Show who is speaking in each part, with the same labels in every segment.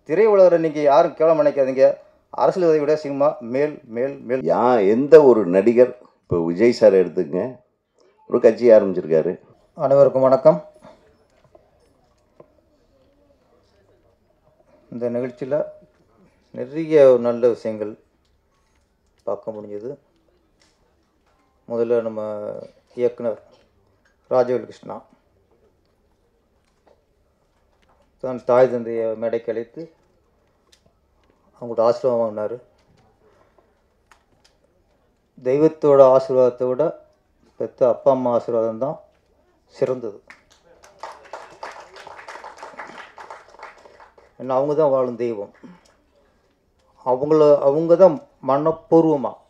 Speaker 1: திரையுலகில் இன்றைக்கி யாரும் கேவலம் நினைக்காதீங்க. அரசியல்வாதியை விட சினிமா மேல் மேல் மேல்.
Speaker 2: எந்த ஒரு நடிகர் இப்போ விஜய் சார் எடுத்துங்க, ஒரு கட்சி ஆரம்பிச்சிருக்காரு.
Speaker 1: அனைவருக்கும் வணக்கம். இந்த நிகழ்ச்சியில் நிறைய நல்ல விஷயங்கள் பார்க்க முடிஞ்சது. முதல்ல நம்ம இயக்குனர் ராஜவேல் கிருஷ்ணா தான் தாய் தந்தையை மேடைக்கு அழைத்து அவங்களோட ஆசீர்வாதம் வாங்கினார். தெய்வத்தோட ஆசீர்வாதத்தை விட பெற்ற அப்பா அம்மா ஆசீர்வாதம் தான் சிறந்தது. ஏன்னா அவங்க தான் வாழும் தெய்வம். அவங்க தான் மனப்பூர்வமாக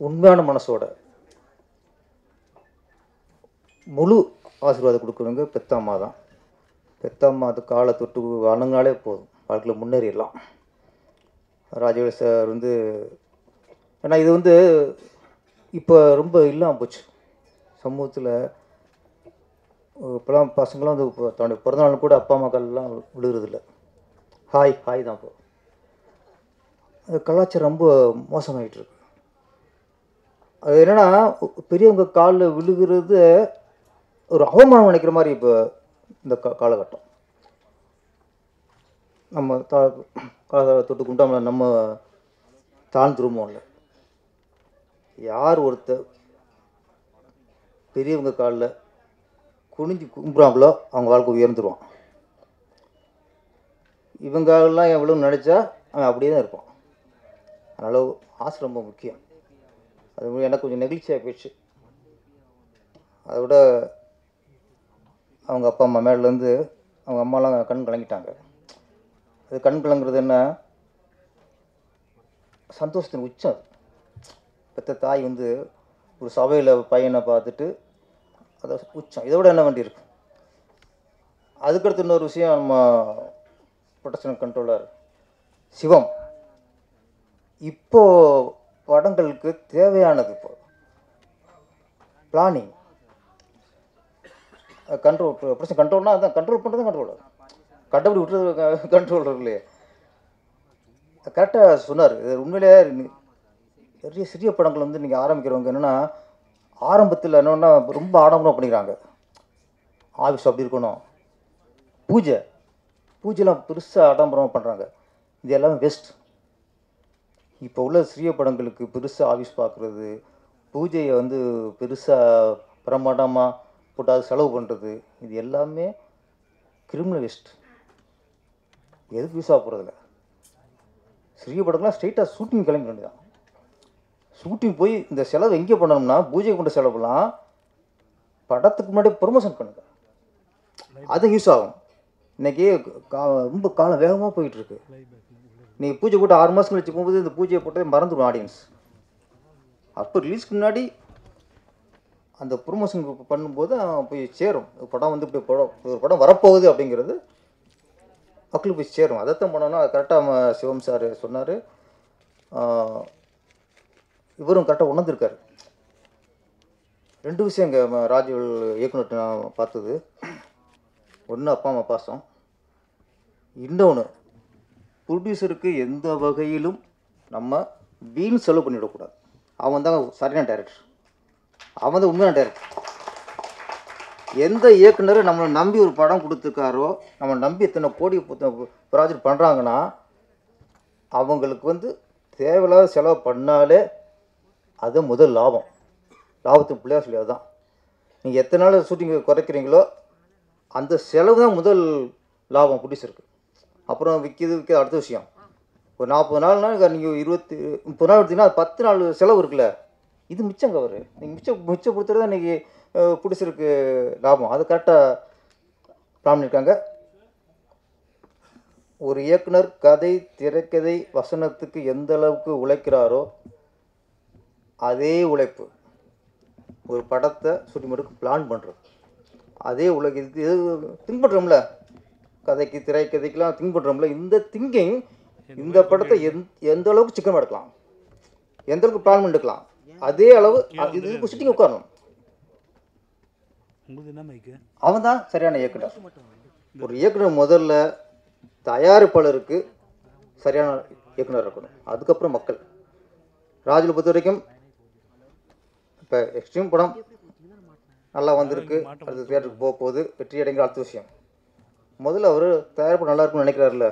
Speaker 1: உண்மையான மனசோட முழு ஆசீர்வாதம் கொடுக்குறவங்க பெத்த அம்மா தான். பெத்த அம்மா அது காலை தொட்டு வணங்காலே போதும், வாழ்க்கையில் முன்னேறிடலாம். ராஜவேல் சார் ஏன்னா இது இப்போ ரொம்ப இல்லாமல் போச்சு சமூகத்தில். இப்போலாம் பசங்களாம் தன்னுடைய பிறந்தநாள் கூட அப்பா அம்மாக்கள்லாம் விழுகிறதில்ல. ஹாய் ஹாய் தான். இப்போ அது கலாச்சாரம் ரொம்ப மோசமாகிட்டுருக்கு. அது என்னென்னா, பெரியவங்க காலில் விழுகிறது ஒரு அவமானம் நினைக்கிற மாதிரி இப்போ இந்த காலகட்டம். நம்ம தொட்டு குண்டாமல் நம்ம தாழ்ந்துருமோ இல்லை. யார் ஒருத்தர் பெரியவங்க காலில் குனிஞ்சு கும்புறாங்களோ அவங்க வாழ்க்கை உயர்ந்துருவான். இவங்கெல்லாம் எவ்வளோ நினச்சா அவன் அப்படியே தான் இருப்பான். அதனால் ஆசை ரொம்ப முக்கியம். அது எனக்கு கொஞ்சம் நெகிழ்ச்சியாக போயிடுச்சு. அதை விட அவங்க அப்பா அம்மா மேலேருந்து அவங்க அம்மாலாம் கண் கலங்கிட்டாங்க. அது கண் கலங்குறது என்ன, சந்தோஷத்தின் உச்சம். அது பெற்ற தாய் ஒரு சபையில் பையனை பார்த்துட்டு அதை உச்சம். இதை விட என்ன வேண்டி இருக்கு. அதுக்கடுத்து இன்னொரு விஷயம், நம்ம ப்ரொடக்ஷன் கண்ட்ரோலர் சிவம் இப்போது படங்களுக்கு தேவையானது இப்போ பிளானிங் கண்ட்ரோல். ப்ரொடக்ஷன் கண்ட்ரோல்னால் அதான் கண்ட்ரோல் பண்ணுறது கண்ட்ரோலர், கண்டபடி விட்டுறது கண்ட்ரோலர் இல்லையே. கரெக்டாக சொன்னார். இது உண்மையிலே நிறைய சிறிய படங்கள் நீங்கள் ஆரம்பிக்கிறவங்க என்னென்னா, ஆரம்பத்தில் என்னென்னா ரொம்ப ஆடம்பரம் பண்ணிக்கிறாங்க. ஆஃபீஸ் அப்படி இருக்கணும், பூஜைலாம் பெருசாக ஆடம்பரமாக பண்ணுறாங்க. இது எல்லாமே பெஸ்ட். இப்போ உள்ள சிறிய படங்களுக்கு பெருசாக ஆஃபீஸ் பார்க்குறது, பூஜையை பெருசாக பிரமாண்டமாக போட்டு அது செலவு பண்ணுறது, இது எல்லாமே கிரிமினல் வேஸ்ட். எதுக்கு யூஸ் ஆக போகிறதில்ல. சிறிய படங்கள்லாம் ஸ்ட்ரெயிட்டாக ஷூட்டிங் கிளம்பி வேண்டியதான். ஷூட்டிங் போய் இந்த செலவு எங்கே பண்ணணும்னா, பூஜை கொண்ட செலவுலாம் படத்துக்கு முன்னாடி ப்ரொமோஷன் பண்ணுங்க, அது யூஸ் ஆகும். இன்றைக்கி ரொம்ப காலம் வேகமாக போயிட்டுருக்கு. நீங்கள் பூஜை போட்டு 6 மாதம் கழிச்சு போகும்போது இந்த பூஜையை போட்டு மறந்துடும் ஆடியன்ஸ். அப்போ ரிலீஸ்க்கு முன்னாடி அந்த ப்ரொமோஷன் பண்ணும்போது போய் சேரும். படம் இப்படி ஒரு படம் வரப்போகுது அப்படிங்கிறது மக்களுக்கு போய் சேரும். அதைத்தான் பண்ணோன்னா அது கரெக்டாக சிவம் சார் சொன்னார். இவரும் கரெக்டாக உணர்ந்திருக்காரு. 2 விஷயம் இங்கே ராஜவேல் இயக்குனர் நான் பார்த்தது. ஒன்று அப்பா அம்மா பாசம், இன்னொன்று ப்ரொடியூசருக்கு எந்த வகையிலும் நம்ம வீண் செலவு பண்ணிவிடக்கூடாது. அவன் தான் சரியான டைரக்டர், அவன் தான் உண்மையான டைரக்டர். எந்த இயக்குனர் நம்மளை நம்பி ஒரு படம் கொடுத்துருக்காரோ, நம்ம நம்பி இத்தனை கோடி ப்ராஜெக்ட் பண்ணுறாங்கன்னா, அவங்களுக்கு தேவையில்லாத செலவு பண்ணாலே அது முதல் லாபம். லாபத்துக்கு பிள்ளையா சொல்லி அதுதான். நீங்கள் எத்தனை நாள் ஷூட்டிங் குறைக்கிறீங்களோ அந்த செலவு தான் முதல் லாபம் ப்ரொடியூசருக்கு. அப்புறம் விற்கிது அடுத்த விஷயம். ஒரு 40 நாள்னால் நீங்கள் 30 நாள் எடுத்தீங்கன்னா அது 10 நாள் செலவு இருக்குல்ல, இது மிச்சம் கவர். நீங்கள் மிச்சப்படுத்துறது தான் இன்றைக்கி ப்ரொடியூசருக்கு லாபம். அது கரெக்டாக பிளான் பண்ணியிருக்காங்க. ஒரு இயக்குனர் கதை, திரைக்கதை, வசனத்துக்கு எந்த அளவுக்கு உழைக்கிறாரோ அதே உழைப்பு ஒரு படத்தை ஷூட்டிங் பண்ணுறதுக்கு பிளான் பண்ணுறது. அதே இது திங்க் பண்ணுறோம்ல, கதைக்கு திரைக்கதைக்கெலாம் திங்க் பண்ணுறோம்ல, இந்த திங்கிங் இந்த படத்தை எந்த அளவுக்கு சிக்கனமாக எடுக்கலாம், எந்த அளவுக்கு பிளான் பண்ணிக்கலாம், அதே அளவு இதுக்கு ஷூட்டிங் உட்காரணும். அவன் தான் சரியான இயக்குனர். ஒரு இயக்குனர் முதல்ல தயாரிப்பாளருக்கு சரியான இயக்குனர் இருக்கணும், அதுக்கப்புறம் மக்கள். ராஜுல பொறுத்த வரைக்கும் இப்போ எக்ஸ்ட்ரீம் படம் நல்லா வந்திருக்கு, அடுத்த தியேட்டருக்கு போக போகுது, வெற்றி அடைங்கிற அடுத்த விஷயம். முதல்ல அவர் தயாரிப்பு நல்லா இருக்குன்னு நினைக்கிறாருல்ல,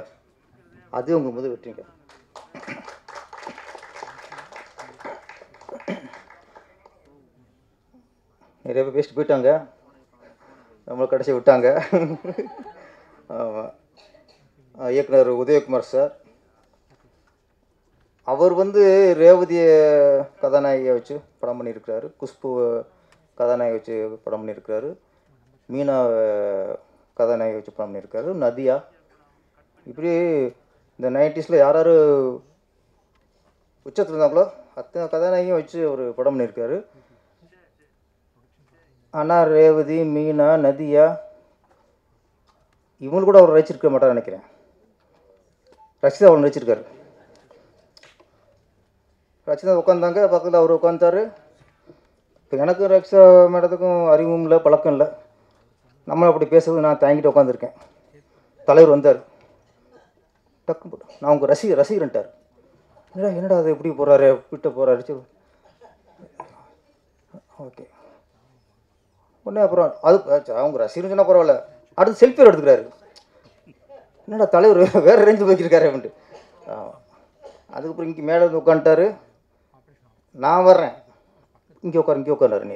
Speaker 1: அது உங்களுக்கு முதல் வெற்றிங்க. நிறைய பேர் பேசிட்டு போயிட்டாங்க, நம்மளை கடைசி விட்டாங்க. ஆமாம், இயக்குனர் உதயகுமார் சார், அவர் வந்து ரேவதியை கதாநாயகியை வச்சு படம் பண்ணியிருக்கிறாரு, குஷ்பு கதாநாயகி வச்சு படம் பண்ணியிருக்கிறாரு, மீனா கதாநாயகி வச்சு படம் பண்ணியிருக்காரு, நதியா, இப்படி இந்த 90s யார் யார் உச்சத்தில் இருந்தாங்களோ அத்தனை கதாநாயகியும் வச்சு ஒரு படம் பண்ணியிருக்காரு. ஆனால் ரேவதி, மீனா, நதியா இவங்களுக்கு கூட அவர் ரசிச்சிருக்க மாட்டார் நினைக்கிறேன். ரசிதா அவர் நடிச்சிருக்காரு. ரசிதா உட்காந்தாங்க, பக்கத்தில் அவர் உட்காந்தாரு. இப்போ எனக்கு ரக்ஷா மேடத்துக்கும் அறிவும் இல்லை, பழக்கம் இல்லை. நம்மளும் அப்படி பேசுறது நான் தாங்கிட்டு உட்காந்துருக்கேன். தலைவர் வந்தார், டக்கு போட்டு நான் உங்கள் ரசிகர்ன்ட்டார். என்னடா அது எப்படி போகிறாரு, விட்டு போகிறாரு. சரி ஓகே, உடனே அப்புறம் அது அவங்க ரசிகர்னு சொன்னால் பரவாயில்ல, அடுத்து செல்ஃபி எடுத்துக்கிறாரு. என்னடா தலைவர் வேறு ரேஞ்சு போய்க்கிருக்காரு அப்படின்ட்டு. அதுக்கப்புறம் இங்கே மேலே வந்து உட்காந்துட்டாரு. நான் வர்றேன், இங்கே உட்காரு நீ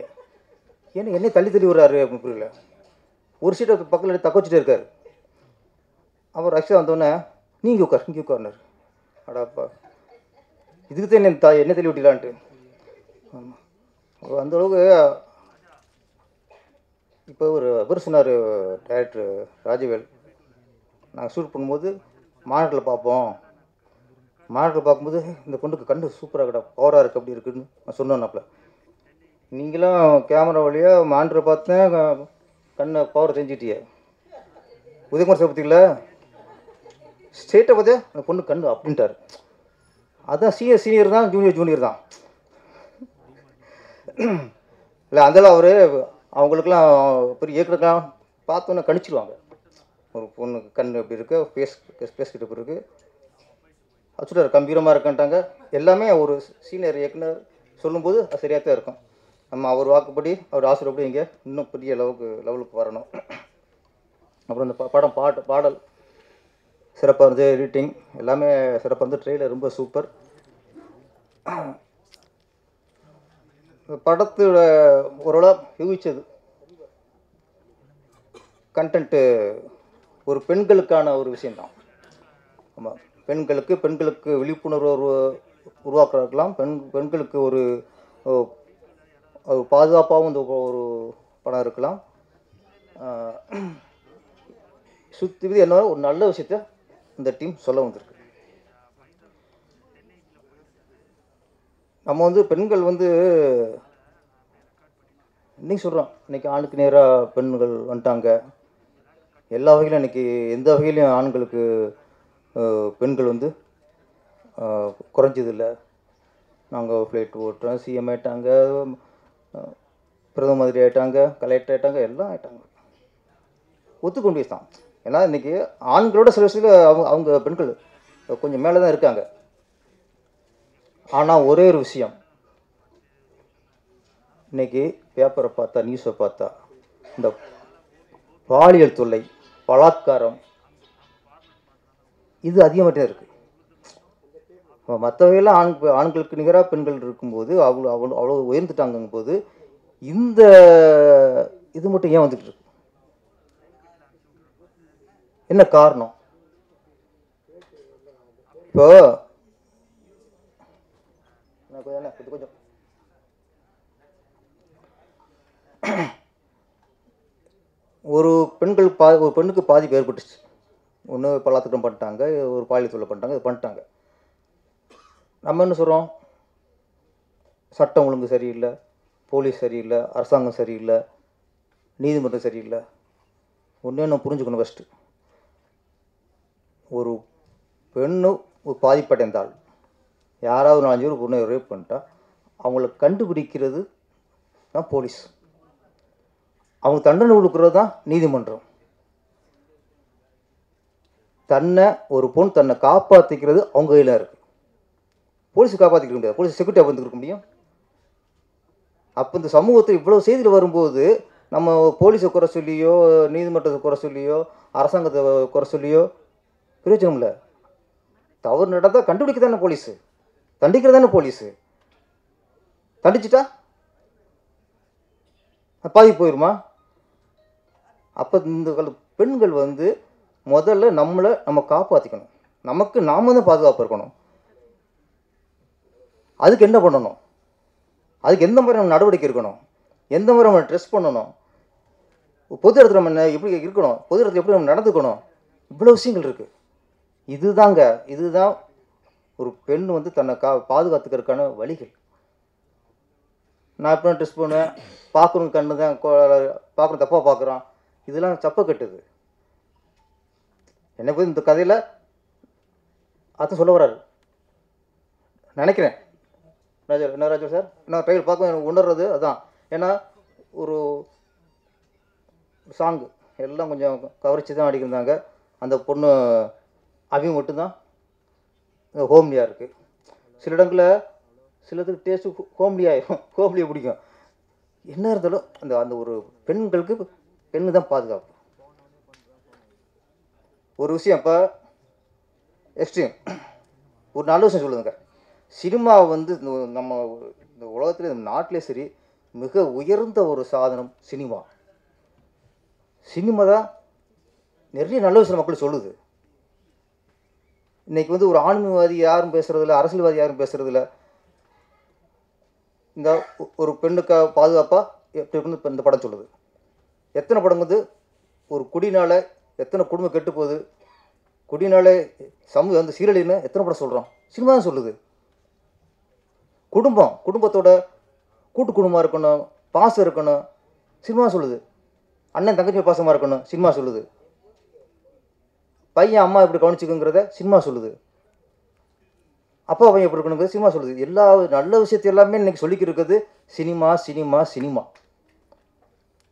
Speaker 1: ஏன்னா என்னை தள்ளி விடுறாரு அப்படின்னு புரியல. ஒரு சீட்டை பக்கத்தில் தக்க வச்சுட்டே இருக்காரு. அப்புறம் ரக்ஷா வந்தோடனே நீ இங்கே உட்காருனாரு. அடாப்பா, இதுக்கு தான் என்ன தள்ளி விட்டலான்ட்டு. ஆமாம், அந்தளவுக்கு. இப்போ இவர் சொன்னார் டைரக்டர் ராஜவேல், நாங்கள் ஷூட் பண்ணும்போது மானிட்டரில் பார்க்கும்போது இந்த பொண்ணுக்கு கண்ணு சூப்பராக இருக்கா, பவராக இருக்குது, அப்படி இருக்குதுன்னு நான் சொன்னேன்னாப்பில். நீங்களும் கேமரா வழியாக மானிட்டரை பார்த்தேன் கண்ணை பவர் செஞ்சுட்டிய. உதயகுமார் சார் பார்த்தீங்களா, ஸ்ட்ரெயிட்டாக பார்த்தே அந்த பொண்ணு கண்ணு அப்படின்ட்டார். அதான் சீனியர் தான், ஜூனியர் தான். இல்லை அந்தளவு அவர் அவங்களுக்கெல்லாம் பெரிய இயக்குறதுக்கெல்லாம் பார்த்தோன்னே கணிச்சிடுவாங்க. ஒரு பொண்ணுக்கு கண் எப்படி இருக்கு, ஃபேஸ் கிட்ட இருக்குது, அச்சுட்டார் கம்பீரமாக இருக்குன்ட்டாங்க. எல்லாமே ஒரு சீனியர் இயக்குனர் சொல்லும்போது அது சரியாக தான் இருக்கும். நம்ம அவர் வாக்குப்படி, அவர் ஆசிரியப்படி இங்கே இன்னும் பெரிய லெவலுக்கு வரணும். அப்புறம் இந்த படம் பாடல் சிறப்பாக இருந்து, எடிட்டிங் எல்லாமே சிறப்பாக இருந்து, ட்ரெயிலர் ரொம்ப சூப்பர். படத்தோட ஓரளவு யூகிச்சது கண்டென்ட்டு ஒரு பெண்களுக்கான ஒரு விஷயந்தான். ஆமாம், பெண்களுக்கு விழிப்புணர்வு உருவாக்குறதுக்கெல்லாம் பெண்களுக்கு ஒரு பாதுகாப்பாகவும் இந்த ஒரு படம் இருக்கலாம். சுற்றி என்ன ஒரு நல்ல விஷயத்த இந்த டீம் சொல்ல வந்திருக்கு. நம்ம வந்து பெண்கள் வந்து இன்னைக்கு சொல்கிறோம், இன்றைக்கி ஆணுக்கு நேராக பெண்கள் வந்துட்டாங்க. எல்லா வகையிலும் இன்றைக்கி எந்த வகையிலையும் ஆண்களுக்கு பெண்கள் வந்து குறைஞ்சதில்லை. நாங்கள் ஃப்ளைட் ஓட்டுறோம், சிஎம் ஆகிட்டாங்க, பிரதம மந்திரி ஆகிட்டாங்க, கலெக்டர் ஆகிட்டாங்க, எல்லாம் ஆகிட்டாங்க. ஒத்துக்கொண்டு தான். ஏன்னா இன்றைக்கி ஆண்களோட சில விஷயத்தில் அவங்க பெண்கள் கொஞ்சம் மேலே தான் இருக்காங்க. ஆனால் ஒரே ஒரு விஷயம், இன்றைக்கி பேப்பரை பார்த்தா, நியூஸை பார்த்தா, இந்த பாலியல் தொல்லை, பலாத்காரம் இது அதிகமாகிட்டே இருக்குது. மற்ற வகையில் ஆண்களுக்கு நிகராக பெண்கள் இருக்கும்போது அவ்வளோ உயர்ந்துட்டாங்கும் போது இந்த இது மட்டும் ஏன் வந்துட்டு இருக்கு? என்ன காரணம்? இப்போ கொஞ்சம் ஒரு பெண்ணுக்கு பாதிப்பு ஏற்பட்டுச்சு. ஒன்று பலாத்காரம் பண்ணிட்டாங்க, ஒரு பாலியல் தொல்லை பண்ணிட்டாங்க, இது பண்ணிட்டாங்க. நம்ம என்ன சொல்கிறோம்? சட்டம் ஒழுங்கு சரியில்லை, போலீஸ் சரியில்லை, அரசாங்கம் சரியில்லை, நீதிமன்றம் சரியில்லை. ஒன்றே நம்ம புரிஞ்சுக்கணும். ஃபஸ்ட்டு ஒரு பெண்ணு ஒரு பாதிப்படைந்தால், யாராவது 4 பேர் பொண்ணை ரேப் பண்ணிட்டா அவங்கள கண்டுபிடிக்கிறது தான் போலீஸ், அவங்க தண்டனை கொடுக்குறது தான் நீதிமன்றம். ஒரு பொண்ணு தன்னை காப்பாற்றிக்கிறது அவங்க கையில் இருக்குது. போலீஸ் காப்பாற்றிக்க முடியாது, போலீஸ் செக்யூரிட்டி வந்து இருக்க முடியும். அப்போ இந்த சமூகத்தில் இவ்வளோ செய்தியில் வரும்போது நம்ம போலீஸை குறை சொல்லியோ, நீதிமன்றத்தை குறை சொல்லியோ, அரசாங்கத்தை குறை சொல்லியோ பிரயோஜனம் இல்லை. தவறு நடந்தால் கண்டுபிடிக்க தானே போலீஸு, தண்டிக்கிறது தானே போலீஸு. தண்டிச்சிட்டா பாதி போயிடுமா? அப்போ இந்த பெண்கள் வந்து முதல்ல நம்ம காப்பாற்றிக்கணும். நமக்கு நாம தான் பாதுகாப்பு இருக்கணும். அதுக்கு என்ன பண்ணணும்? அதுக்கு எந்த மாதிரி நம்ம நடவடிக்கை இருக்கணும், எந்த மாதிரி நம்ம ட்ரெஸ் பண்ணணும், பொது இடத்துல நம்ம எப்படி இருக்கணும், பொது இடத்துல எப்படி நம்ம நடந்துக்கணும், இவ்வளோ விஷயங்கள் இருக்குது. இதுதான் ஒரு பெண் வந்து தன்னை பாதுகாத்துக்கிறதுக்கான வழிகள். நான் எப்படி ட்ரெஸ் பண்ணுவேன், பார்க்கணும் கண்ணு தான் பார்க்கணும், தப்பாக பார்க்குறான், இதெல்லாம் தப்பை கட்டுது. என்னை போய் இந்த கதையில் அதான் சொல்ல வராரு நினைக்கிறேன் ராஜா சார். நான் ட்ரைலர் பார்க்க எனக்கு உணர்றது அதான். ஏன்னா ஒரு சாங்கு எல்லாம் கொஞ்சம் கவரிச்சு தான் அடிக்கிறாங்க. அந்த பொண்ணு அபியும் மட்டும்தான் ஹோம்லியாக இருக்குது. சில இடங்களில் சிலதுக்கு டேஸ்ட்டு ஹோம்லியாக பிடிக்கும். என்ன இருந்தாலும் அந்த ஒரு பெண்களுக்கு பெண்ணு தான் பாதுகாப்பு. ஒரு விஷயம் இப்போ எக்ஸ்ட்ரீம் ஒரு நல்ல விஷயம் சொல்லுதுங்க. சினிமா வந்து நம்ம இந்த உலகத்தில் இந்த நாட்டிலே சரி மிக உயர்ந்த ஒரு சாதனம் சினிமா. சினிமா தான் நிறைய நல்ல விஷயம் மக்கள் சொல்லுது. இன்றைக்கி வந்து ஒரு ஆன்மீகவாதி யாரும் பேசுகிறதில்ல, அரசியல்வாதி யாரும் பேசுகிறதில்ல. இந்த ஒரு பெண்ணுக்கு பாதுகாப்பாக எப்படி வந்து இப்போ இந்த படம் சொல்லுது. எத்தனை படம் வந்து ஒரு குடினால் எத்தனை குடும்பம் கெட்டு போகுது, குடினால சமூகம் வந்து சீரழின்னு எத்தனை படம் சொல்கிறோம். சினிமா தான் சொல்லுது. குடும்பத்தோட கூட்டு குடும்பமாக இருக்கணும், பாசம் இருக்கணும், சினிமா சொல்லுது. அண்ணன் தங்கச்சி பாசமாக இருக்கணும், சினிமா சொல்லுது. பையன் அம்மா எப்படி கவனிச்சுக்குங்கிறத சினிமா சொல்லுது. அப்பா பையன் எப்படி இருக்கணுங்கிறது சினிமா சொல்லுது. எல்லா நல்ல விஷயத்தை எல்லாமே இன்றைக்கி சொல்லிக்கிட்டு இருக்குது சினிமா சினிமா சினிமா.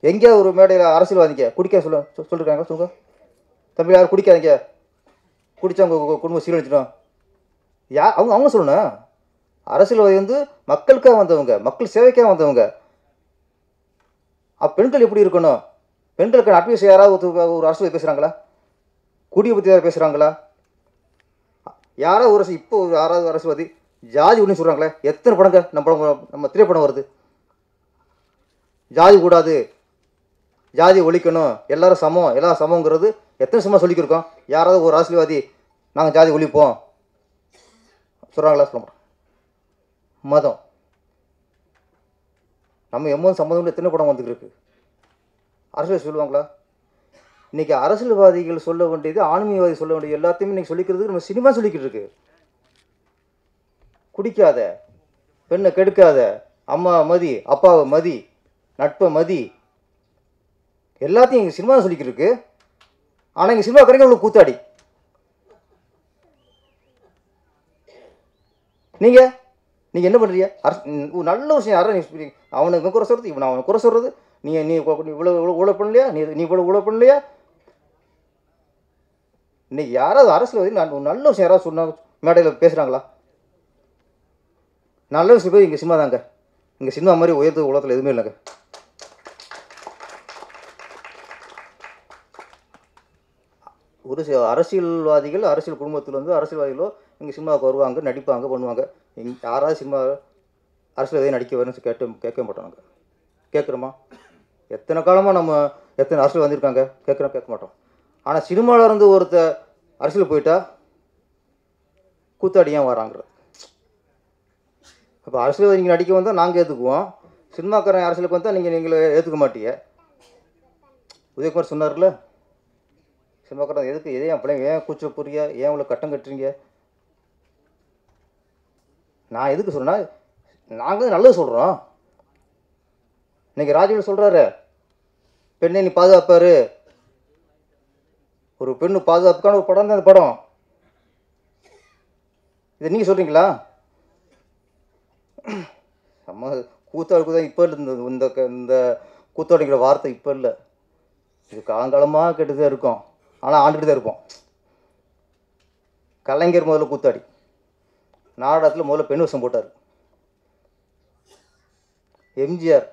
Speaker 1: எங்கேயாவது ஒரு மேடையில் அரசியல்வாதிங்க குடிக்க சொல்லியிருக்காங்க சொல்லுங்க தம்பி, யாரும் குடிக்காதீங்க, குடித்தா அவங்க குடும்பம் சீரழிச்சிடும். அவங்க சொல்லணும். அரசியல்வாதி வந்து மக்களுக்காக வந்தவங்க, மக்கள் சேவைக்காக வந்தவங்க. பெண்கள் எப்படி இருக்கணும், பெண்களுக்கு அட்வைஸ் யாராவது ஒரு அரசியல் பேசுகிறாங்களா, குடியை பற்றி யாராவது பேசுகிறாங்களா? யாராவது ஒரு இப்போ யாராவது அரசியல்வாதி ஜாதி ஒன்று சொல்கிறாங்களே, எத்தனை படங்க நம்ம திரைப்படம் வருது. ஜாதி கூடாது, ஜாதி ஒழிக்கணும், எல்லாரும் சமங்கிறது எத்தனை சமமாக சொல்லிக்கிருக்கோம். யாராவது ஒரு அரசியல்வாதி நாங்கள் ஜாதி ஒழிப்போம் சொல்கிறாங்களா? சொல்ல மாட்டோம். மதம் நம்ம எம்மோது சம்மந்தம் எத்தனை படம் வந்துட்டு இருக்கு. அரசியல் சொல்லுவாங்களா? இன்றைக்கி அரசியல்வாதிகள் சொல்ல வேண்டியது, ஆன்மீகவாதி சொல்ல வேண்டியது எல்லாத்தையுமே இன்றைக்கி சொல்லிக்கிறதுக்கு நம்ம சினிமா சொல்லிக்கிட்டு இருக்கு. குடிக்காத, பெண்ணை கெடுக்காத, அம்மா மதி, அப்பாவை மதி, நட்பை மதி, எல்லாத்தையும் எங்கள் சினிமா சொல்லிக்கிட்டு இருக்கு. ஆனால் எங்கள் சினிமா கரைங்க உங்களுக்கு கூத்தாடி. நீங்கள் என்ன பண்ணுறீங்க? நல்ல விஷயம் யாரும் அவனுக்கு குறை சொல்கிறது, இவன் அவனை குறை சொல்கிறது, நீ இவ்வளோ இவ்வளோ பண்ணலையா, நீ இவ்வளோ பண்ணலையா. இன்னைக்கு யாராவது அரசியல் நல்ல விஷயம் யாராவது சொன்னாங்க மேடையில் பேசுகிறாங்களா? நல்ல விஷயம் போய் எங்கள் சினிமா தாங்க. எங்கள் சினிமா மாதிரி உயர்ந்த உலகத்தில் எதுவுமே இல்லைங்க. ஒரு சில அரசியல்வாதிகள், அரசியல் குடும்பத்தில் வந்து அரசியல்வாதிகளோ எங்கள் சினிமாவுக்கு வருவாங்க, நடிப்பாங்க, பண்ணுவாங்க. யாராவது சினிமா அரசியல்வாதியை நடிக்க வரும்னு கேட்க மாட்டோம். நாங்கள் கேட்குறோமா? எத்தனை காலமாக நம்ம எத்தனை அரசியல் வந்திருக்காங்க, கேட்க மாட்டோம். ஆனால் சினிமாவில் இருந்து ஒருத்தர் அரசியல் போயிட்டா கூத்தாடியாக வராங்கிற. இப்போ அரசியல்வாதி நீங்கள் நடிக்க வந்தால் நாங்கள் ஏற்றுக்குவோம், சினிமாக்காரன் அரசியலுக்கு வந்தால் நீங்களே ஏற்றுக்க மாட்டீங்க. உதயகுமார் சொன்னார்ல, சினிமாக்காரன் எதுக்கு எதையும் என் பிள்ளைங்க ஏன் கூச்ச புரிய, ஏன் இவ்வளோ கட்டம் கட்டுறீங்க? நான் எதுக்கு சொன்னால் நாங்கள் நல்லது சொல்கிறோம். இன்றைக்கி ராஜீவ் சொல்கிறாரு, பெண்ணை நீ பாதுகாப்பார், ஒரு பெண்ணு பாதுகாப்புக்கான ஒரு படம் தான் அந்த படம். இதை நீங்கள் சொல்கிறீங்களா? நம்ம கூத்தாடுக்கு தான் இப்போ இல்லை, இந்த கூத்தாடிங்கிற வார்த்தை இப்போ இல்லை, இது காலங்காலமாக கேட்டு தான் இருக்கும். ஆனால் ஆண்டுகிட்டு தான் இருப்போம். கலைஞர் முதல்ல கூத்தாடி, நாடகத்தில் முதல்ல பெண் வேஷம் போட்டார். எம்ஜிஆர்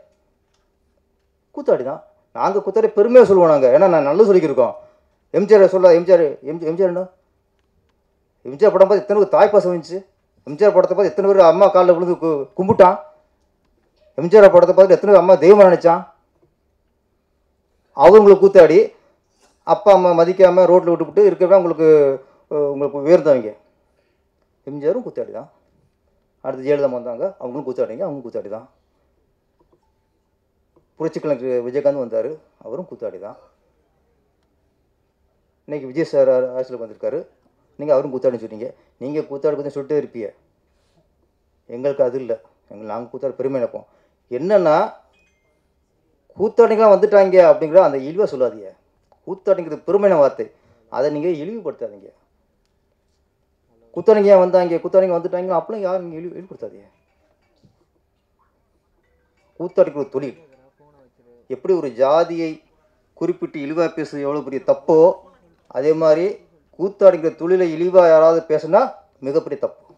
Speaker 1: கூத்தாடி தான். நாங்கள் கூத்தாடி பெருமையாக சொல்லுவோம் நாங்கள், ஏன்னா நான் நல்லது சொல்லிக்கிருக்கோம். எம்ஜிஆர் சொல்ல எம்ஜிஆர் எம்ஜிஆர் படம் பார்த்து எத்தனை பேர் தாய்ப்பாசம் வந்துச்சு. எம்ஜிஆர் படத்தை பார்த்து எத்தனை பேர் அம்மா காலில் விழுந்து கும்பிட்டான். எம்ஜிஆர் படத்தை பார்த்து எத்தனை பேர் அம்மா தெய்வமாக நினச்சான். அவங்களுக்கு கூத்தாடி அப்பா அம்மா மதிக்காமல் ரோட்டில் விட்டுவிட்டு இருக்கிறதா உங்களுக்கு உயர்ந்தவங்க. எம்ஜிஆரும் கூத்தாடி தான். அடுத்து ஜெயலலிதா வந்தாங்க, அவங்களும் கூத்தாடிங்க, அவங்களும் கூத்தாடி தான். புரட்சிக்கலைஞர் விஜயகாந்த் வந்தார், அவரும் கூத்தாடி தான். இன்றைக்கி விஜய் சார் ஆட்சியில் வந்திருக்காரு, நீங்கள் அவரும் கூத்தாடின்னு சொன்னீங்க. நீங்கள் கூத்தாடி பற்றி சொல்லிட்டே இருப்பீங்க. எங்களுக்கு அது இல்லை. நாங்கள் கூத்தாடி பெருமை நினைப்போம். என்னென்னா கூத்தாடிங்களாம் வந்துட்டாங்க அப்படிங்கிற அந்த இழிவாக சொல்லாதீங்க. கூத்தாடிங்கிறது பெருமையான வார்த்தை, அதை நீங்கள் இழிவுபடுத்தாதீங்க. கூத்தாடிங்க வந்தாங்க, கூத்தாடிங்க வந்துட்டாங்க அப்படிலாம் யாரும் நீங்கள் இழிவுபடுத்தாதீங்க. கூத்தாடிக்கிற ஒரு தொழில் எப்படி ஒரு ஜாதியை குறிப்பிட்டு இழிவாக பேசுறது எவ்வளோ பெரிய தப்போ, அதே மாதிரி கூத்தாடிக்கிற தொழிலை இழிவாக யாராவது பேசுனா மிகப்பெரிய தப்பு.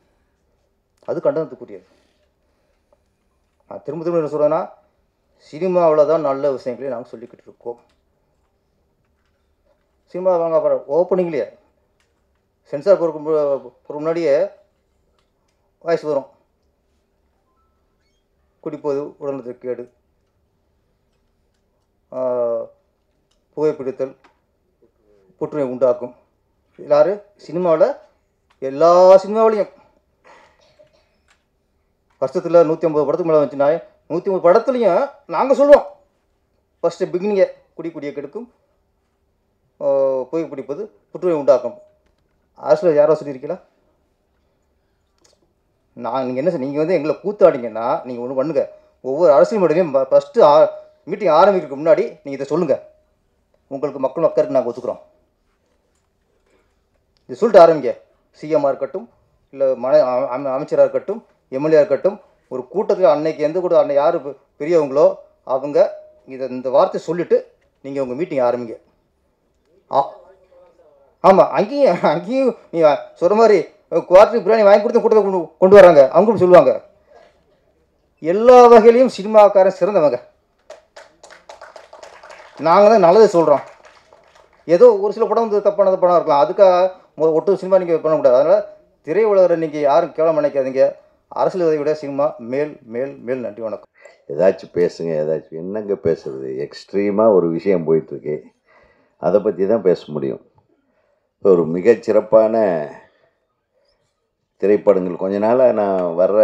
Speaker 1: அது கண்டனத்துக்குரியது. நான் திரும்ப திரும்ப என்ன சொல்கிறேன்னா, சினிமாவில் தான் நல்ல விஷயங்களே நாங்கள் சொல்லிக்கிட்டு இருக்கோம். சினிமா வாங்க அப்புறம் ஓப்பனிங்லேயே சென்சார் போகிற முன்னாடியே வாய்ஸ் வரும், குடிப்போது உடல்நலத்திற்கு கேடு, புகைப்பிடித்தல் புற்றுநோய் உண்டாக்கும். யார் சினிமாவில் எல்லா சினிமாவிலையும் வருஷத்தில் 150 படத்துக்கு மேலே வந்துச்சுன்னா 150 படத்துலையும் நாங்கள் சொல்லுவோம் ஃபஸ்ட்டு பிகினிங்கை குடியை கெடுக்கும், புகைப்பிடிப்பது புற்றுநோய் உண்டாக்கும். அரசில் யாரோ சொல்லியிருக்கீங்களா? நீங்கள் என்ன நீங்கள் வந்து எங்களை கூத்தாடிங்கன்னா நீங்கள் ஒன்று பண்ணுங்க, ஒவ்வொரு அரசியல் மேடையிலையும் ஃபஸ்ட்டு மீட்டிங் ஆரம்பிக்கிறதுக்கு முன்னாடி நீங்கள் இதை சொல்லுங்கள், உங்களுக்கு மக்கள் மக்களுக்கு நாங்கள் ஒத்துக்கிறோம். இது சொல்லிட்டு ஆரம்பிங்க. சிஎம்மாக இருக்கட்டும், இல்லை அமைச்சராக இருக்கட்டும், எம்எல்ஏ இருக்கட்டும், ஒரு கூட்டத்தில் அன்னைக்கு எந்த கூட அன்னை யார் பெரியவங்களோ அவங்க இந்த வார்த்தை சொல்லிவிட்டு நீங்கள் உங்கள் மீட்டிங் ஆரம்பிங்க. ஆமாம், அங்கேயும் நீ சொல்கிற மாதிரி குவார்டர் பிரியாணி வாங்கி கொடுத்து கூட்டத்தை கொண்டு வராங்க, அவங்களும் சொல்லுவாங்க. எல்லா வகையிலையும் சினிமாக்காரன் சிறந்தவங்க. நாங்கள் தான் நல்லது சொல்கிறோம். ஏதோ ஒரு சில படம் வந்து தப்பானது படம் இருக்கலாம், அதுக்காக ஒட்டு சினிமா நீங்கள் பண்ணக்கூடாது. அதனால் திரையுலகில் நீங்கள் யாரும் கேவலம் நினைக்காதீங்க. அரசியல்வாதியை விட சினிமா மேல் மேல் மேல். நன்றி, வணக்கம்.
Speaker 2: ஏதாச்சும் பேசுங்க, ஏதாச்சும் என்னங்க பேசுறது? எக்ஸ்ட்ரீமாக ஒரு விஷயம் போயிட்டுருக்கு, அதை பற்றி தான் பேச முடியும். இப்போ ஒரு மிகச்சிறப்பான திரைப்படங்கள் கொஞ்ச நாளாக நான் வர்ற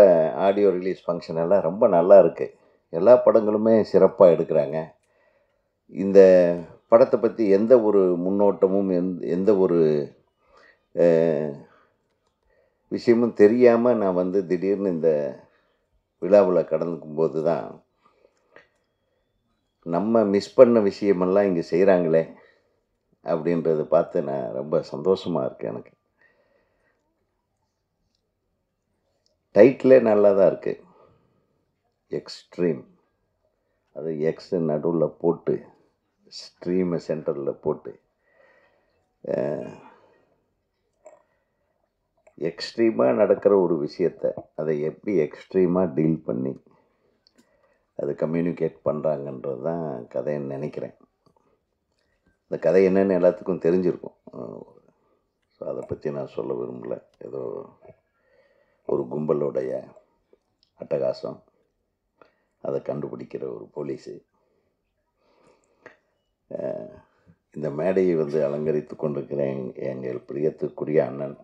Speaker 2: ஆடியோ ரிலீஸ் ஃபங்க்ஷன் எல்லாம் ரொம்ப நல்லா இருக்குது. எல்லா படங்களுமே சிறப்பாக எடுக்கிறாங்க. இந்த படத்தை பற்றி எந்த ஒரு முன்னோட்டமும் எந்த ஒரு விஷயமும் தெரியாமல் நான் வந்து திடீர்னு இந்த விழாவில் கடந்துக்கும்போது தான் நம்ம மிஸ் பண்ண விஷயமெல்லாம் இங்கே செய்கிறாங்களே அப்படின்றத பார்த்து நான் ரொம்ப சந்தோஷமாக இருக்கேன். எனக்கு டைட்டிலே நல்லா தான் இருக்குது, எக்ஸ்ட்ரீம். அது எக்ஸ் நடுவில் போட்டு ஸ்ட்ரீமை சென்டரில் போட்டு எக்ஸ்ட்ரீமாக நடக்கிற ஒரு விஷயத்தை அதை எப்படி எக்ஸ்ட்ரீமாக டீல் பண்ணி அதை கம்யூனிகேட் பண்ணுறாங்கன்றது தான் கதைன்னு நினைக்கிறேன். இந்த கதை என்னன்னு எல்லாத்துக்கும் தெரிஞ்சிருக்கும். ஸோ அதை பற்றி நான் சொல்ல விரும்பலை. ஏதோ ஒரு கும்பலுடைய அட்டகாசம், அதை கண்டுபிடிக்கிற ஒரு போலீஸு. இந்த மேடையை வந்து அலங்கரித்து கொண்டிருக்கிற எங்கள் பிரியத்துக்குரிய அண்ணன்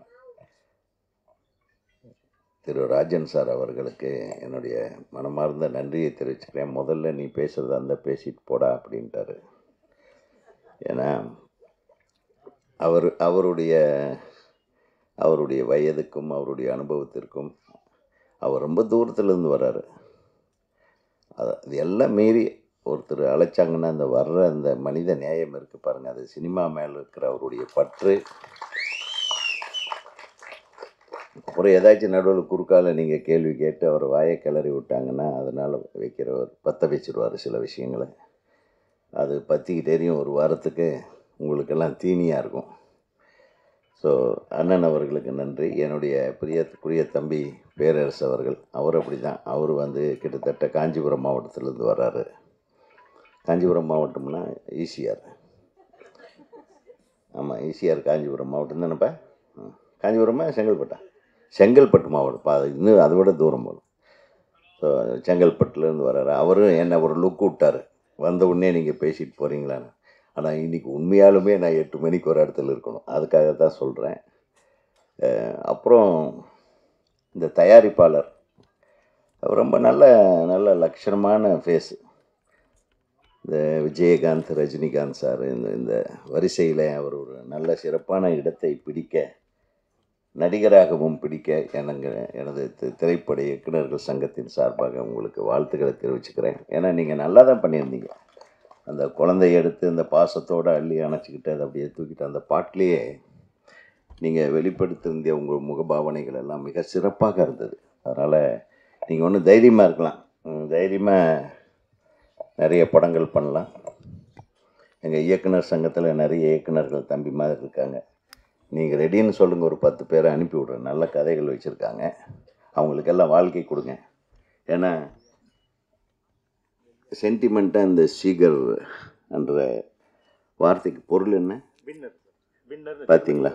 Speaker 2: திரு ராஜன் சார் அவர்களுக்கு என்னுடைய மனமார்ந்த நன்றியை தெரிவிச்சுக்கிறேன். முதல்ல நீ பேசுகிறதா இருந்தால் பேசிட்டு போடா அப்படின்ட்டாரு. ஏன்னா அவருடைய வயதுக்கும் அவருடைய அனுபவத்திற்கும் அவர் ரொம்ப தூரத்துலேருந்து வர்றாரு. அது எல்லாம் மீறி ஒருத்தர் அழைச்சாங்கன்னா அந்த வர்ற அந்த மனித நேயம் இருக்குது பாருங்கள், அது சினிமா மேலே இருக்கிற அவருடைய பற்று. அப்புறம் ஏதாச்சும் நடுவில் குறுக்கால நீங்கள் கேள்வி கேட்டு அவர் வாயை கிளறி விட்டாங்கன்னா அதனால் வைக்கிறவர் பற்ற வச்சுருவார் சில விஷயங்களை. அது பற்றிக்கிட்டேயும் ஒரு வாரத்துக்கு உங்களுக்கெல்லாம் தீனியாக இருக்கும். ஸோ அண்ணன் அவர்களுக்கு நன்றி. என்னுடைய பிரியத்துக்குரிய தம்பி பேரரசு அவர்கள், அவர் அப்படி தான். அவர் வந்து கிட்டத்தட்ட காஞ்சிபுரம் மாவட்டத்திலேருந்து வர்றாரு. காஞ்சிபுரம் மாவட்டம்னா ஈசிஆர். ஆமாம், ஈசிஆர் காஞ்சிபுரம் மாவட்டம் தானேப்பா? காஞ்சிபுரமா செங்கல்பட்டா? செங்கல்பட்டு மாவட்டம். இன்னும் அதை விட தூரம் போகணும். ஸோ செங்கல்பட்டுலேருந்து வர்றாரு. அவரும் என்னை ஒரு லுக் விட்டார், வந்த உடனே நீங்கள் பேசிட்டு போகிறீங்களான்னு. ஆனால் இன்றைக்கி உண்மையாலுமே நான் 8 மணிக்கு ஒரு இடத்துல இருக்கணும், அதுக்காக தான் சொல்கிறேன். அப்புறம் இந்த தயாரிப்பாளர், அவர் ரொம்ப நல்ல நல்ல லட்சணமான ஃபேஸு. இந்த விஜயகாந்த், ரஜினிகாந்த் சார் இந்த வரிசையில் அவர் ஒரு நல்ல சிறப்பான இடத்தை பிடிக்க, நடிகராகவும் பிடிக்க எனது திரைப்பட இயக்குநர்கள் சங்கத்தின் சார்பாக உங்களுக்கு வாழ்த்துக்களை தெரிவிச்சுக்கிறேன். ஏன்னா நீங்கள் நல்லா தான் பண்ணியிருந்தீங்க. அந்த குழந்தைய எடுத்து அந்த பாசத்தோடு அள்ளி அணைச்சிக்கிட்டு அதை அப்படியே தூக்கிட்டு அந்த பாட்டிலேயே நீங்கள் வெளிப்படுத்தியிருந்த உங்கள் முகபாவனைகள் எல்லாம் மிக சிறப்பாக இருந்தது. அதனால் நீங்கள் ஒன்றும் தைரியமாக இருக்கலாம், தைரியமாக நிறைய படங்கள் பண்ணலாம். எங்கள் இயக்குனர் சங்கத்தில் நிறைய இயக்குனர்கள் தம்பி மாதிரி இருக்காங்க. நீங்கள் ரெடின்னு சொல்லுங்கள், ஒரு 10 பேரை அனுப்பி விட்றேன். நல்ல கதைகள் வச்சுருக்காங்க, அவங்களுக்கெல்லாம் வாழ்க்கை கொடுங்க. ஏன்னா சென்டிமெண்ட்டாக இந்த சீகர் என்ற வார்த்தைக்கு பொருள் என்ன பார்த்தீங்களா?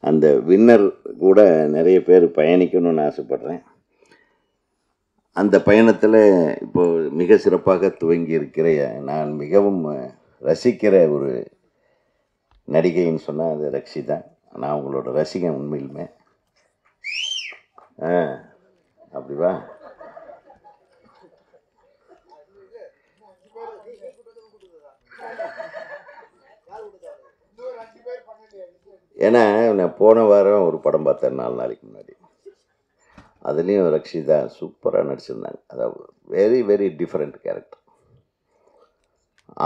Speaker 2: அந்த வின்னர் கூட நிறைய பேர் பயணிக்கணும்னு ஆசைப்பட்றேன். அந்த பயணத்தில் இப்போது மிக சிறப்பாக துவங்கி இருக்கிற, நான் மிகவும் ரசிக்கிற ஒரு நடிகைன்னு சொன்னால் அது ரக்ஷிதா. நான் அவங்களோட ரசிகன் உண்மையிலுமே. அப்படிவா? ஏன்னா நான் போன வாரம் ஒரு படம் பார்த்தேன் 4 நாளைக்கு முன்னாடி. அதுலேயும் ரக்ஷிதா சூப்பராக நடிச்சிருந்தாங்க. அதாவது வெரி வெரி டிஃப்ரெண்ட் கேரக்டர்.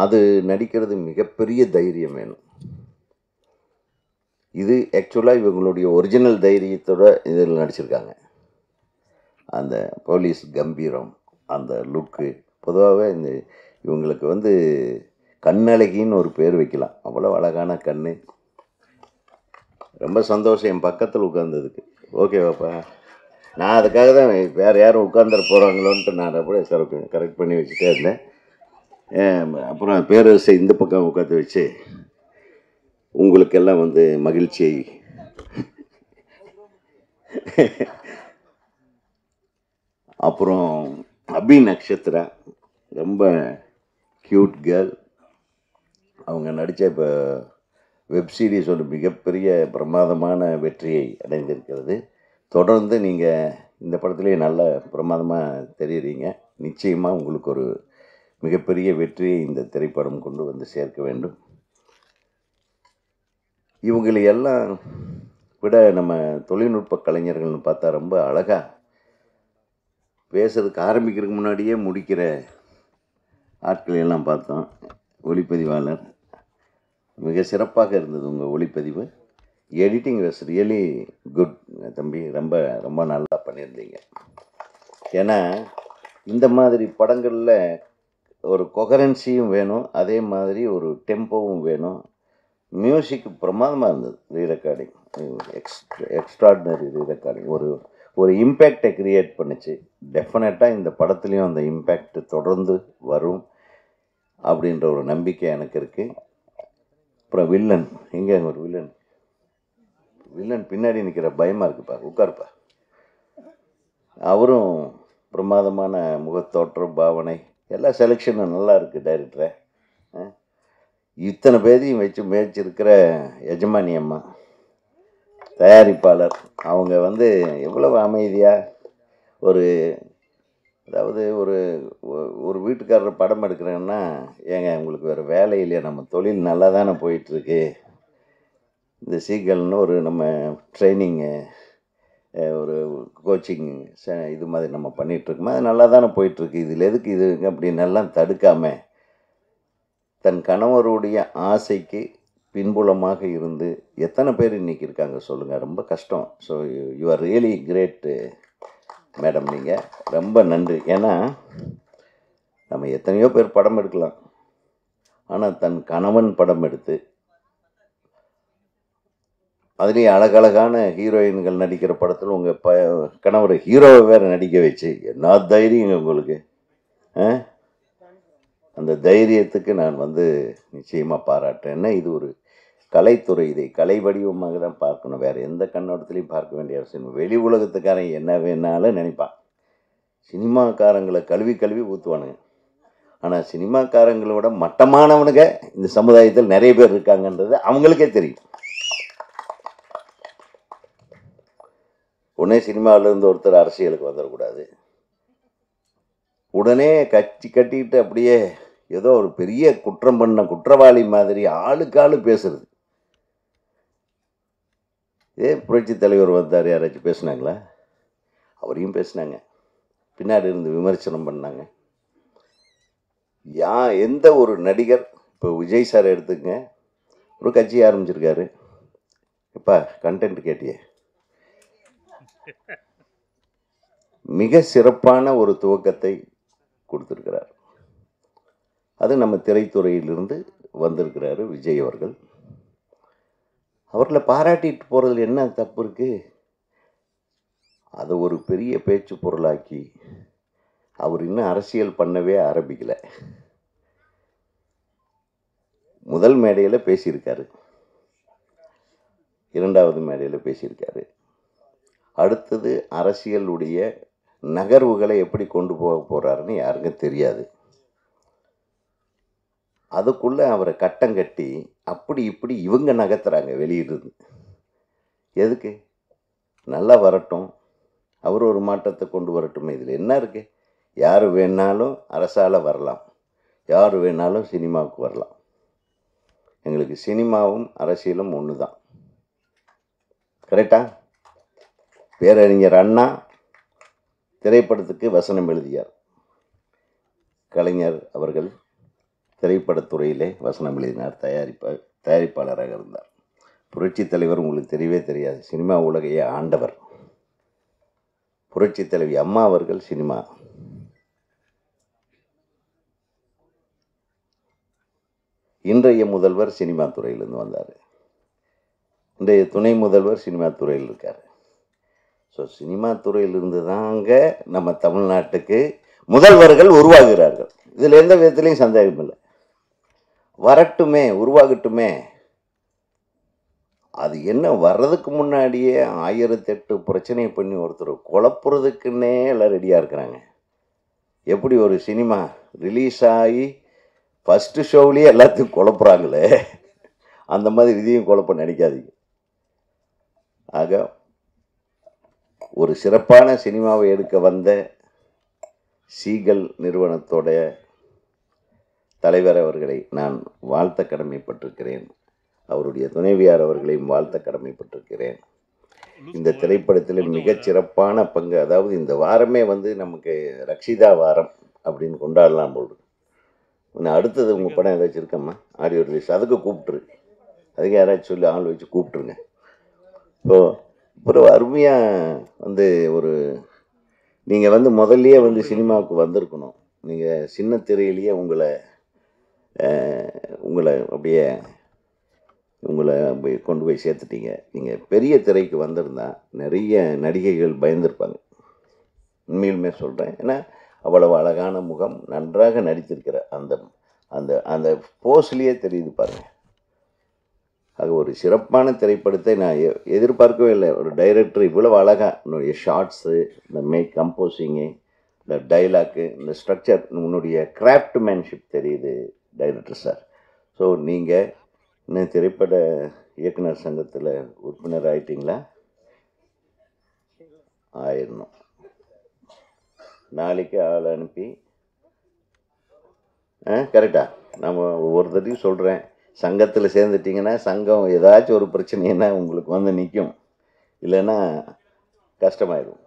Speaker 2: அது நடிக்கிறது மிகப்பெரிய தைரியம் வேணும். இது ஆக்சுவலாக இவங்களுடைய ஒரிஜினல் தைரியத்தோட இதில் நடிச்சிருக்காங்க. அந்த போலீஸ் கம்பீரம், அந்த லுக்கு. பொதுவாகவே இந்த இவங்களுக்கு வந்து கண்ணழகின்னு ஒரு பேர் வைக்கலாம், அவ்வளோ அழகான கண். ரொம்ப சந்தோஷம் என் பக்கத்தில் உட்கார்ந்ததுக்கு. ஓகேவாப்பா? நான் அதுக்காக தான் வேறு யாரும் உட்காந்துட போகிறாங்களோன்ட்டு நான் அப்படியே கரெக்ட் பண்ணி வச்சுட்டே இருந்தேன். அப்புறம் பேரரசை இந்த பக்கம் உட்காந்து வச்சு உங்களுக்கெல்லாம் வந்து மகிழ்ச்சியை அப்புறம் அபி நக்ஷத்ரா ரொம்ப க்யூட் கேர்ள். அவங்க நடித்த இப்போ வெப் சீரிஸ் ஒரு மிகப்பெரிய பிரமாதமான வெற்றியை அடைந்திருக்கிறது. தொடர்ந்து நீங்கள் இந்த படத்துலேயே நல்ல பிரமாதமாக தெரியுறீங்க. நிச்சயமாக உங்களுக்கு ஒரு மிகப்பெரிய வெற்றியை இந்த திரைப்படம் கொண்டு வந்து சேர்க்க வேண்டும். இவங்களை எல்லாம் விட நம்ம தொழில்நுட்ப கலைஞர்கள்னு பார்த்தா ரொம்ப அழகாக பேசுறதுக்கு ஆரம்பிக்கிறதுக்கு முன்னாடியே முடிக்கிற ஆட்களை எல்லாம் பார்த்தோம். ஒளிப்பதிவாளர் மிக சிறப்பாக இருந்தது உங்கள் ஒளிப்பதிவு. எடிட்டிங் வாஸ் ரியலி குட் தம்பி, ரொம்ப ரொம்ப நல்லா பண்ணியிருந்தீங்க. ஏன்னா இந்த மாதிரி படங்களில் ஒரு கொஹரன்சியும் வேணும், அதே மாதிரி ஒரு டெம்போவும் வேணும். மியூசிக் பிரமாதமாக இருந்தது. ரீரெக்கார்டிங் எக்ஸ்ட்ராடினரி ரீரெக்கார்டிங் ஒரு இம்பேக்டை க்ரியேட் பண்ணிச்சு. டெஃபினட்டாக இந்த படத்துலேயும் அந்த இம்பேக்ட் தொடர்ந்து வரும் அப்படின்ற ஒரு நம்பிக்கை எனக்கு இருக்குது. அப்புறம் வில்லன், எங்கே ஒரு வில்லன் பின்னாடி நிற்கிற பயமாக இருக்குப்பா, உட்காருப்பா. அவரும் பிரமாதமான முகத்தோற்றம், பாவனை, எல்லா செலெக்ஷனும் நல்லா இருக்குது. டைரக்டரை இத்தனை பேரையும் வச்சு மேய்ச்சிருக்கிற எஜமானி அம்மா, தயாரிப்பாளர், அவங்க வந்து எவ்வளவு அமைதியாக அதாவது ஒரு வீட்டுக்காரர் படம் எடுக்கிறேன்னா, ஏங்க உங்களுக்கு வேறு வேலை இல்லையா, நம்ம தொழில் நல்லா தானே போயிட்டுருக்கு, இந்த சீக்கிரம்னு ஒரு நம்ம ட்ரைனிங்கு ஒரு கோச்சிங் இது மாதிரி நம்ம பண்ணிகிட்ருக்கோமா, அது நல்லா தானே போயிட்டுருக்கு, இதில் எதுக்கு இது அப்படின்னு எல்லாம் தடுக்காமல் தன் கணவருடைய ஆசைக்கு பின்புலமாக இருந்து எத்தனை பேர் இன்றைக்கி இருக்காங்க சொல்லுங்கள். ரொம்ப கஷ்டம். So you are really great madam, நீங்கள் ரொம்ப நன்றி. ஏன்னா நம்ம எத்தனையோ பேர் படம் எடுக்கலாம், ஆனால் தன் கணவன் படம் எடுத்து அதுலேயும் அழகழகான ஹீரோயின்கள் நடிக்கிற படத்தில் உங்கள் கணவர் ஹீரோவை வேறு நடிக்க வச்சு என்ன தைரியங்க உங்களுக்கு. அந்த தைரியத்துக்கு நான் வந்து நிச்சயமாக பாராட்டுறேன்னா, இது ஒரு கலைத்துறை, இதை கலை வடிவமாக தான் பார்க்கணும், வேறு எந்த கண்ணோட்டத்துலையும் பார்க்க வேண்டிய அவசியம். வெளி உலகத்துக்காரன் என்ன வேணாலும் நினைப்பான், சினிமாக்காரங்களை கழுவி கழுவி ஊற்றுவானுங்க. ஆனால் சினிமாக்காரங்களோட மட்டமானவனுங்க இந்த சமுதாயத்தில் நிறைய பேர் இருக்காங்கன்றது அவங்களுக்கே தெரியும். உடனே சினிமாவிலேருந்து ஒருத்தர் அரசியலுக்கு வந்துடக்கூடாது, உடனே கட்சி கட்டிட்டு அப்படியே ஏதோ ஒரு பெரிய குற்றம் பண்ண குற்றவாளி மாதிரி ஆளுக்கு ஆளு பேசுறது. புரட்சி தலைவர் வந்தார், யாராச்சும் பேசுனாங்களா? அவரையும் பேசினாங்க, பின்னாடி இருந்து விமர்சனம் பண்ணாங்க. எந்த ஒரு நடிகர், இப்போ விஜய் சார் எடுத்துங்க, ஒரு கட்சி ஆரம்பிச்சிருக்காரு, இப்போ கண்டென்ட் கேட்டியே, மிக சிறப்பான ஒரு துவக்கத்தை கொடுத்துருக்கிறார். அது நம்ம திரைத்துறையிலிருந்து வந்திருக்கிறாரு விஜய் அவர்கள். அவர்களை பாராட்டிட்டு போகிறதுல என்ன தப்பு இருக்குது? அதை ஒரு பெரிய பேச்சு பொருளாக்கி அவர் இன்னும் அரசியல் பண்ணவே ஆரம்பிக்கலை. முதல் மேடையில் பேசியிருக்காரு, இரண்டாவது மேடையில் பேசியிருக்காரு. அடுத்தது அரசியலுடைய நகர்வுகளை எப்படி கொண்டு போக போகிறாருன்னு யாருக்கும் தெரியாது. அதுக்குள்ளே அவரை கட்டம் கட்டி அப்படி இப்படி இவங்க நகர்த்துறாங்க வெளியிருந்து. எதுக்கு? நல்லா வரட்டும், அவர் ஒரு மாற்றத்தை கொண்டு வரட்டும். இதில் என்ன இருக்குது? யார் வேணாலும் அரசால் வரலாம், யார் வேணாலும் சினிமாவுக்கு வரலாம். எங்களுக்கு சினிமாவும் அரசியலும் ஒன்று தான். கரெக்டா? பேரறிஞர் அண்ணா திரைப்படத்துக்கு வசனம் எழுதியார், கலைஞர் அவர்கள் திரைப்படத்துறையிலே வசனம் எழுதினார், தயாரிப்பாளராக இருந்தார். புரட்சி தலைவர் உங்களுக்கு தெரியவே தெரியாது, சினிமா உலகையே ஆண்டவர். புரட்சி தலைவி அம்மா அவர்கள் சினிமா. இன்றைய முதல்வர் சினிமா துறையிலிருந்து வந்தார், இன்றைய துணை முதல்வர் சினிமா துறையில் இருக்கார். ஸோ சினிமா துறையிலிருந்து தாங்க நம்ம தமிழ்நாட்டுக்கு முதல்வர்கள் உருவாகிறார்கள். இதில் எந்த விதத்துலையும் சந்தேகம் இல்லை. வரட்டுமே, உருவாகட்டுமே. அது என்ன, வர்றதுக்கு முன்னாடியே 1008 பிரச்சனையை பண்ணி ஒருத்தர் குழப்புறதுக்குன்னே எல்லாம் ரெடியாக இருக்கிறாங்க. எப்படி ஒரு சினிமா ரிலீஸ் ஆகி ஃபஸ்ட்டு ஷோவிலேயே எல்லாத்தையும் குழப்புறாங்களே, அந்த மாதிரி இதையும் குழப்ப நினைக்காதீங்க. ஆக ஒரு சிறப்பான சினிமாவை எடுக்க வந்த சீகல் நிறுவனத்தோட தலைவர் அவர்களை நான் வாழ்த்த கடமைப்பட்டிருக்கிறேன், அவருடைய துணைவியார் அவர்களையும் வாழ்த்த கடமைப்பட்டிருக்கிறேன். இந்த திரைப்படத்தில் மிகச்சிறப்பான பங்கு, அதாவது இந்த வாரமே வந்து நமக்கு ரக்ஷிதா வாரம் அப்படின்னு கொண்டாடலாம் போல். இன்னும் அடுத்தது உங்கள் படம் ஏதாச்சும் இருக்கம்மா ஆடியோ ரிலீஸ், அதுக்கு கூப்பிட்டுரு, அதுக்கு யாராச்சும் சொல்லி ஆள் வச்சு கூப்பிட்ருங்க. இப்போ அருமையாக வந்து ஒரு நீங்கள் வந்து முதல்லையே வந்து சினிமாவுக்கு வந்திருக்கணும். நீங்கள் சின்ன திரையிலேயே உங்களை அப்படியே கொண்டு போய் சேர்த்துட்டீங்க. நீங்கள் பெரிய திரைக்கு வந்திருந்தா நிறைய நடிகைகள் பயந்துருப்பாங்க, உண்மையிலுமே சொல்கிறேன். ஏன்னா அவ்வளவு அழகான முகம், நன்றாக நடித்திருக்கிற அந்த அந்த அந்த போஸ்லேயே தெரியுது பாருங்கள். ஆக ஒரு சிறப்பான திரைப்படத்தை நான் எதிர்பார்க்கவே இல்லை. ஒரு டைரக்டர் இவ்வளவு அழகாக உன்னுடைய ஷார்ட்ஸு, இந்த கம்போசிங்கு, இந்த டைலாக்கு, இந்த ஸ்ட்ரக்சர், உன்னுடைய கிராஃப்ட்மேன்ஷிப் தெரியுது டைரக்டர் சார். ஸோ நீங்கள் இன்னும் திரைப்பட இயக்குனர் சங்கத்தில் உறுப்பினர் ஆகிட்டீங்களா? ஆயிடணும். நாளைக்கு ஆள் அனுப்பி கரெக்டாக நம்ம ஒவ்வொருத்தரையும் சொல்கிறேன், சங்கத்தில் சேர்ந்துட்டிங்கன்னா சங்கம் ஏதாச்சும் ஒரு பிரச்சனைன்னா உங்களுக்கு வந்து நிற்கும், இல்லைன்னா கஷ்டமாயிடும்.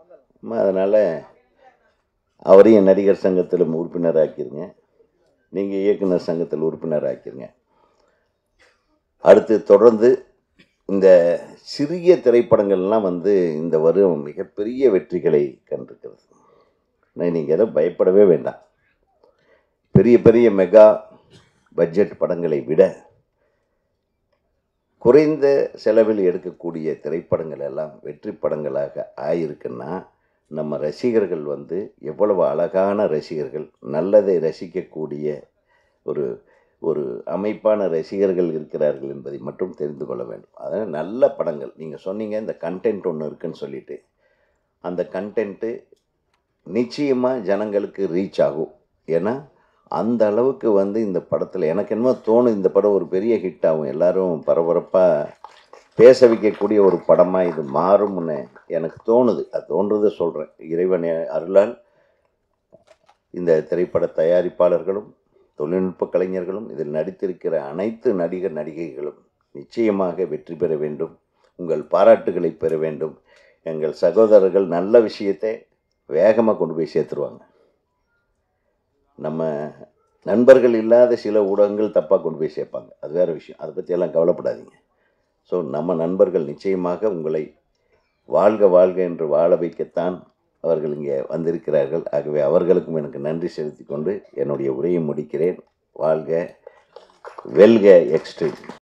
Speaker 2: அதனால் அவரையும் நடிகர் சங்கத்தில் உறுப்பினர் ஆக்கிடுங்க, நீங்கள் இயக்குனர் சங்கத்தில் உறுப்பினர் ஆக்கிடுங்க. அடுத்து தொடர்ந்து இந்த சிறிய திரைப்படங்கள்லாம் வந்து இந்த வருடம் மிகப்பெரிய வெற்றிகளை கண்டிருக்கிறது. நீங்கள் எதுவும் பயப்படவே வேண்டாம். பெரிய பெரிய மெகா பட்ஜெட் படங்களை விட குறைந்த செலவில் எடுக்கக்கூடிய திரைப்படங்கள் எல்லாம் வெற்றி படங்களாக ஆயிருக்குன்னா நம்ம ரசிகர்கள் வந்து எவ்வளவு அழகான ரசிகர்கள், நல்லதை ரசிக்கக்கூடிய ஒரு ஒரு அமைப்பான ரசிகர்கள் இருக்கிறார்கள் என்பதை மட்டும் தெரிந்து கொள்ள வேண்டும். அதாவது நல்ல படங்கள் நீங்கள் சொன்னீங்க, இந்த கண்டென்ட் ஒன்று இருக்குன்னு சொல்லிட்டு, அந்த கண்டென்ட்டு நிச்சயமாக ஜனங்களுக்கு ரீச் ஆகும். ஏன்னா அந்த அளவுக்கு வந்து இந்த படத்தில் எனக்கு என்னமோ தோணும், இந்த படம் ஒரு பெரிய ஹிட் ஆகும், எல்லாரும் பரபரப்பாக பேச வைக்கக்கூடிய ஒரு படமாக இது மாறும்னு எனக்கு தோணுது. அது தோன்றதை சொல்கிறேன். இறைவன் அருளால் இந்த திரைப்பட தயாரிப்பாளர்களும் தொழில்நுட்ப கலைஞர்களும் இதில் நடித்திருக்கிற அனைத்து நடிகர் நடிகைகளும் நிச்சயமாக வெற்றி பெற வேண்டும். உங்கள் பாராட்டுகளை பெற வேண்டும். எங்கள் சகோதரர்கள் நல்ல விஷயத்தை வேகமாக கொண்டு போய் சேர்த்துருவாங்க. நம்ம நண்பர்கள் இல்லாத சில ஊடகங்கள் தப்பாக கொண்டு போய் சேர்ப்பாங்க, அது வேறு விஷயம். அதை பற்றியெல்லாம் கவலைப்படாதீங்க. ஸோ நம்ம நண்பர்கள் நிச்சயமாக உங்களை வாழ்க வாழ்க என்று வாழ வைக்கத்தான் அவர்கள் இங்கே வந்திருக்கிறார்கள். ஆகவே அவர்களுக்கும் எனக்கு நன்றி செலுத்தி கொண்டு என்னுடைய உரையை முடிக்கிறேன். வாழ்க வெல்க எக்ஸ்ட்ரீம்.